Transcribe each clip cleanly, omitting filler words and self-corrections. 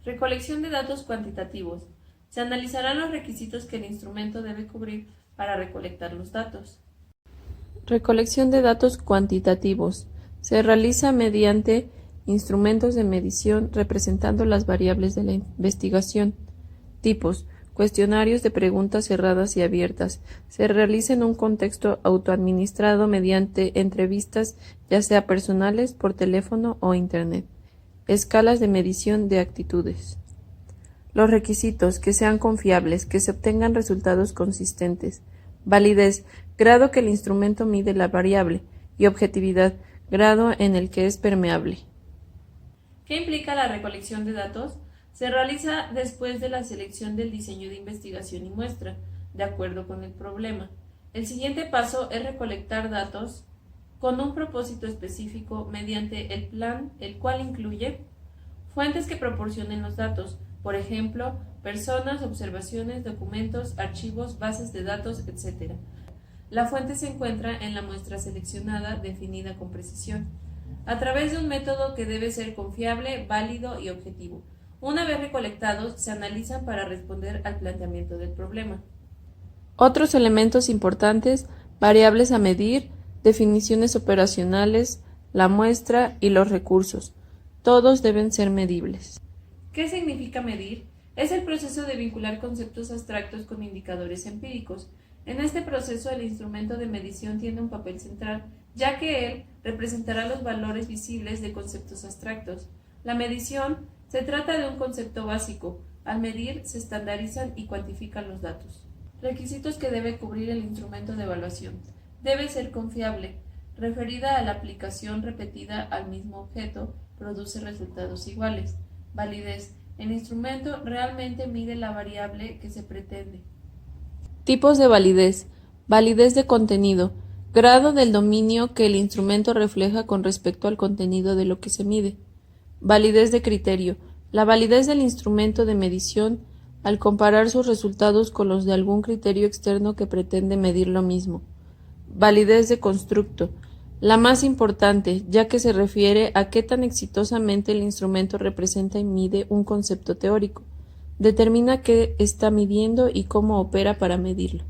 Recolección de datos cuantitativos. Se analizarán los requisitos que el instrumento debe cubrir para recolectar los datos. Recolección de datos cuantitativos. Se realiza mediante instrumentos de medición representando las variables de la investigación. Tipos: cuestionarios de preguntas cerradas y abiertas. Se realiza en un contexto autoadministrado mediante entrevistas, ya sea personales, por teléfono o Internet. Escalas de medición de actitudes. Los requisitos: que sean confiables, que se obtengan resultados consistentes. Validez: grado que el instrumento mide la variable. Y objetividad: grado en el que es permeable. ¿Qué implica la recolección de datos? Se realiza después de la selección del diseño de investigación y muestra, de acuerdo con el problema. El siguiente paso es recolectar datos con un propósito específico mediante el plan, el cual incluye fuentes que proporcionen los datos, por ejemplo, personas, observaciones, documentos, archivos, bases de datos, etc. La fuente se encuentra en la muestra seleccionada, definida con precisión, a través de un método que debe ser confiable, válido y objetivo. Una vez recolectados, se analizan para responder al planteamiento del problema. Otros elementos importantes: variables a medir, definiciones operacionales, la muestra y los recursos. Todos deben ser medibles. ¿Qué significa medir? Es el proceso de vincular conceptos abstractos con indicadores empíricos. En este proceso, el instrumento de medición tiene un papel central, ya que él representará los valores visibles de conceptos abstractos. La medición se trata de un concepto básico. Al medir, se estandarizan y cuantifican los datos. Requisitos que debe cubrir el instrumento de evaluación. Debe ser confiable. Referida a la aplicación repetida al mismo objeto, produce resultados iguales. Validez: el instrumento realmente mide la variable que se pretende. Tipos de validez. Validez de contenido. Grado del dominio que el instrumento refleja con respecto al contenido de lo que se mide. Validez de criterio. La validez del instrumento de medición al comparar sus resultados con los de algún criterio externo que pretende medir lo mismo. Validez de constructo. La más importante, ya que se refiere a qué tan exitosamente el instrumento representa y mide un concepto teórico. Determina qué está midiendo y cómo opera para medirlo.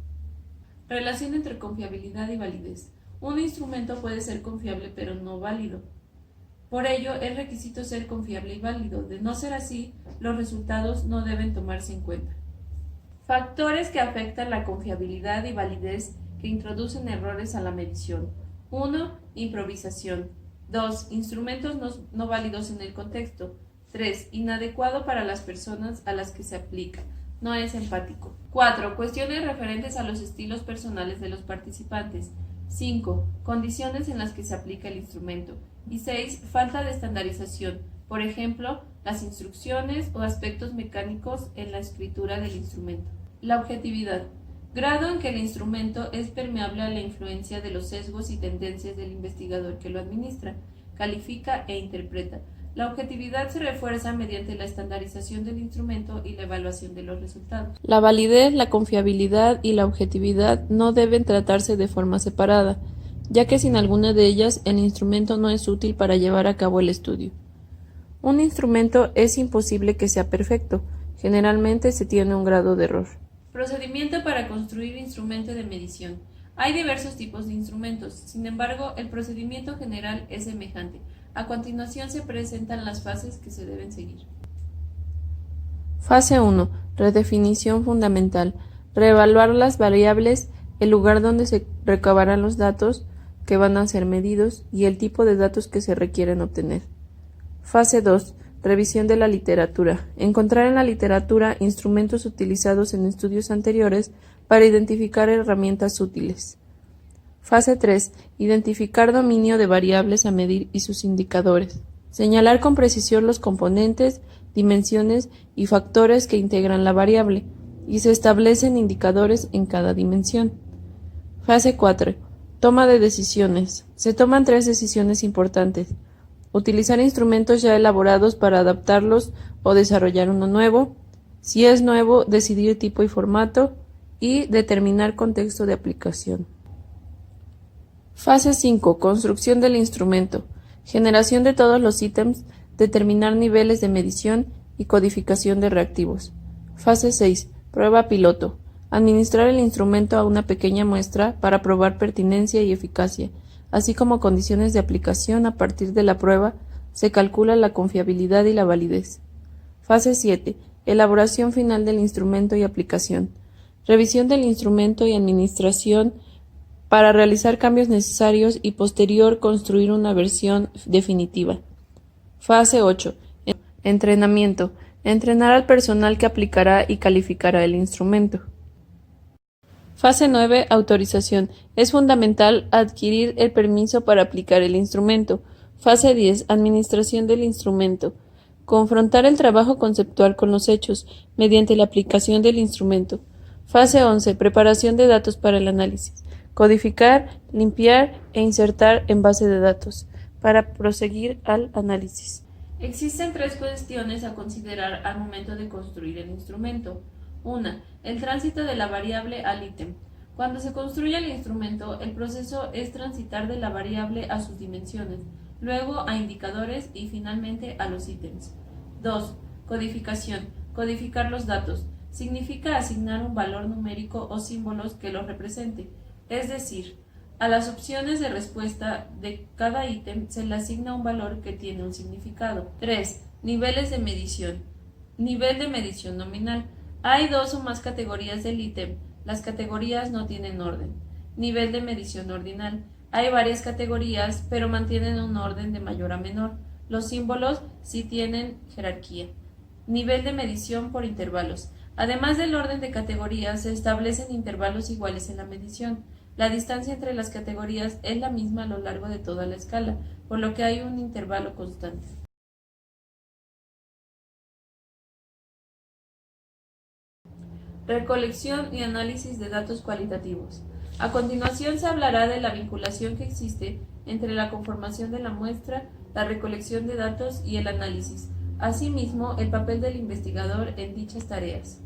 Relación entre confiabilidad y validez. Un instrumento puede ser confiable pero no válido. Por ello, es requisito ser confiable y válido. De no ser así, los resultados no deben tomarse en cuenta. Factores que afectan la confiabilidad y validez que introducen errores a la medición. 1. Improvisación. 2. Instrumentos no válidos en el contexto. 3. Inadecuado para las personas a las que se aplica. No es empático. 4. Cuestiones referentes a los estilos personales de los participantes. 5. Condiciones en las que se aplica el instrumento. Y 6. Falta de estandarización. Por ejemplo, las instrucciones o aspectos mecánicos en la escritura del instrumento. La objetividad. Grado en que el instrumento es permeable a la influencia de los sesgos y tendencias del investigador que lo administra, califica e interpreta. La objetividad se refuerza mediante la estandarización del instrumento y la evaluación de los resultados. La validez, la confiabilidad y la objetividad no deben tratarse de forma separada, ya que sin alguna de ellas el instrumento no es útil para llevar a cabo el estudio. Un instrumento es imposible que sea perfecto. Generalmente se tiene un grado de error. Procedimiento para construir instrumento de medición. Hay diversos tipos de instrumentos, sin embargo, el procedimiento general es semejante. A continuación se presentan las fases que se deben seguir. Fase 1. Redefinición fundamental. Reevaluar las variables, el lugar donde se recabarán los datos que van a ser medidos y el tipo de datos que se requieren obtener. Fase 2. Revisión de la literatura. Encontrar en la literatura instrumentos utilizados en estudios anteriores para identificar herramientas útiles. Fase 3. Identificar dominio de variables a medir y sus indicadores. Señalar con precisión los componentes, dimensiones y factores que integran la variable, y se establecen indicadores en cada dimensión. Fase 4. Toma de decisiones. Se toman 3 decisiones importantes. Utilizar instrumentos ya elaborados para adaptarlos o desarrollar uno nuevo. Si es nuevo, decidir tipo y formato y determinar contexto de aplicación. Fase 5. Construcción del instrumento. Generación de todos los ítems, determinar niveles de medición y codificación de reactivos. Fase 6. Prueba piloto. Administrar el instrumento a una pequeña muestra para probar pertinencia y eficacia, así como condiciones de aplicación. A partir de la prueba, se calcula la confiabilidad y la validez. Fase 7. Elaboración final del instrumento y aplicación. Revisión del instrumento y administración para realizar cambios necesarios y posterior construir una versión definitiva. Fase 8. Entrenamiento. Entrenar al personal que aplicará y calificará el instrumento. Fase 9. Autorización. Es fundamental adquirir el permiso para aplicar el instrumento. Fase 10. Administración del instrumento. Confrontar el trabajo conceptual con los hechos mediante la aplicación del instrumento. Fase 11. Preparación de datos para el análisis. Codificar, limpiar e insertar en base de datos para proseguir al análisis. Existen tres cuestiones a considerar al momento de construir el instrumento. 1. El tránsito de la variable al ítem. Cuando se construye el instrumento, el proceso es transitar de la variable a sus dimensiones, luego a indicadores y finalmente a los ítems. 2. Codificación. Codificar los datos. Significa asignar un valor numérico o símbolos que los represente. Es decir, a las opciones de respuesta de cada ítem se le asigna un valor que tiene un significado. 3. Niveles de medición. Nivel de medición nominal. Hay dos o más categorías del ítem. Las categorías no tienen orden. Nivel de medición ordinal. Hay varias categorías, pero mantienen un orden de mayor a menor. Los símbolos sí tienen jerarquía. Nivel de medición por intervalos. Además del orden de categorías, se establecen intervalos iguales en la medición. La distancia entre las categorías es la misma a lo largo de toda la escala, por lo que hay un intervalo constante. Recolección y análisis de datos cualitativos. A continuación se hablará de la vinculación que existe entre la conformación de la muestra, la recolección de datos y el análisis. Asimismo, el papel del investigador en dichas tareas.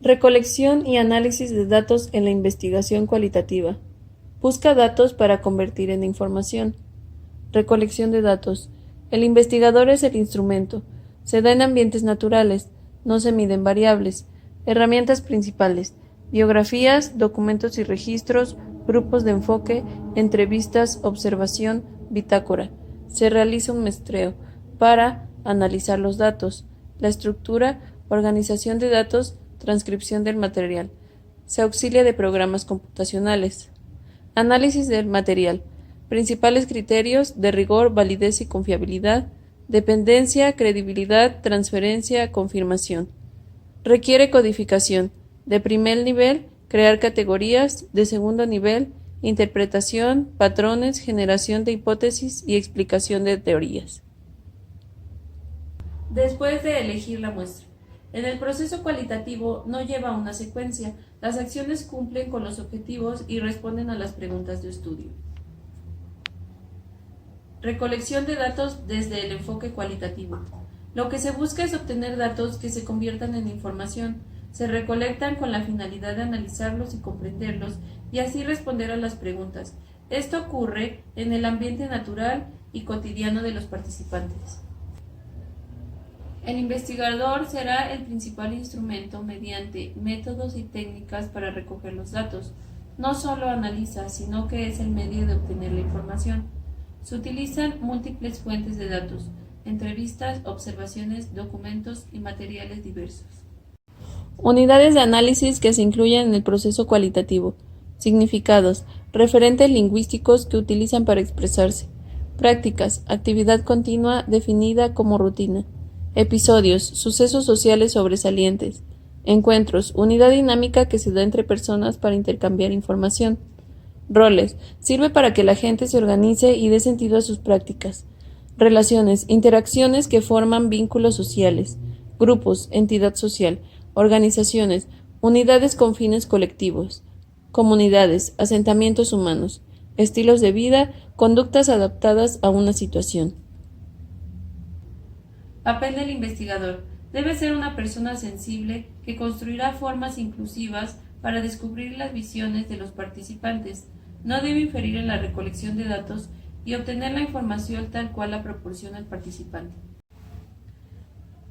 Recolección y análisis de datos en la investigación cualitativa. Busca datos para convertir en información. Recolección de datos. El investigador es el instrumento. Se da en ambientes naturales. No se miden variables. Herramientas principales. Biografías, documentos y registros, grupos de enfoque, entrevistas, observación, bitácora. Se realiza un muestreo para analizar los datos. La estructura, organización de datos, transcripción del material. Se auxilia de programas computacionales. Análisis del material. Principales criterios de rigor, validez y confiabilidad. Dependencia, credibilidad, transferencia, confirmación. Requiere codificación. De primer nivel, crear categorías. De segundo nivel, interpretación, patrones, generación de hipótesis y explicación de teorías. Después de elegir la muestra. En el proceso cualitativo no lleva una secuencia. Las acciones cumplen con los objetivos y responden a las preguntas de estudio. Recolección de datos desde el enfoque cualitativo. Lo que se busca es obtener datos que se conviertan en información. Se recolectan con la finalidad de analizarlos y comprenderlos y así responder a las preguntas. Esto ocurre en el ambiente natural y cotidiano de los participantes. El investigador será el principal instrumento mediante métodos y técnicas para recoger los datos. No solo analiza, sino que es el medio de obtener la información. Se utilizan múltiples fuentes de datos, entrevistas, observaciones, documentos y materiales diversos. Unidades de análisis que se incluyen en el proceso cualitativo. Significados, referentes lingüísticos que utilizan para expresarse. Prácticas, actividad continua definida como rutina. Episodios, sucesos sociales sobresalientes. Encuentros, unidad dinámica que se da entre personas para intercambiar información. Roles, sirve para que la gente se organice y dé sentido a sus prácticas. Relaciones, interacciones que forman vínculos sociales. Grupos, entidad social. Organizaciones, unidades con fines colectivos. Comunidades, asentamientos humanos. Estilos de vida, conductas adaptadas a una situación. Papel del investigador. Debe ser una persona sensible que construirá formas inclusivas para descubrir las visiones de los participantes. No debe inferir en la recolección de datos y obtener la información tal cual la proporciona el participante.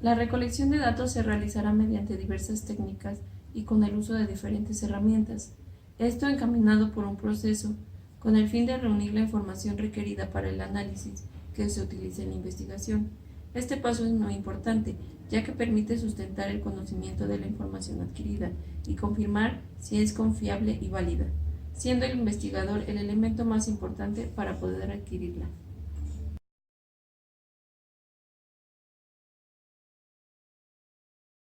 La recolección de datos se realizará mediante diversas técnicas y con el uso de diferentes herramientas. Esto encaminado por un proceso con el fin de reunir la información requerida para el análisis que se utilice en la investigación. Este paso es muy importante, ya que permite sustentar el conocimiento de la información adquirida y confirmar si es confiable y válida, siendo el investigador el elemento más importante para poder adquirirla.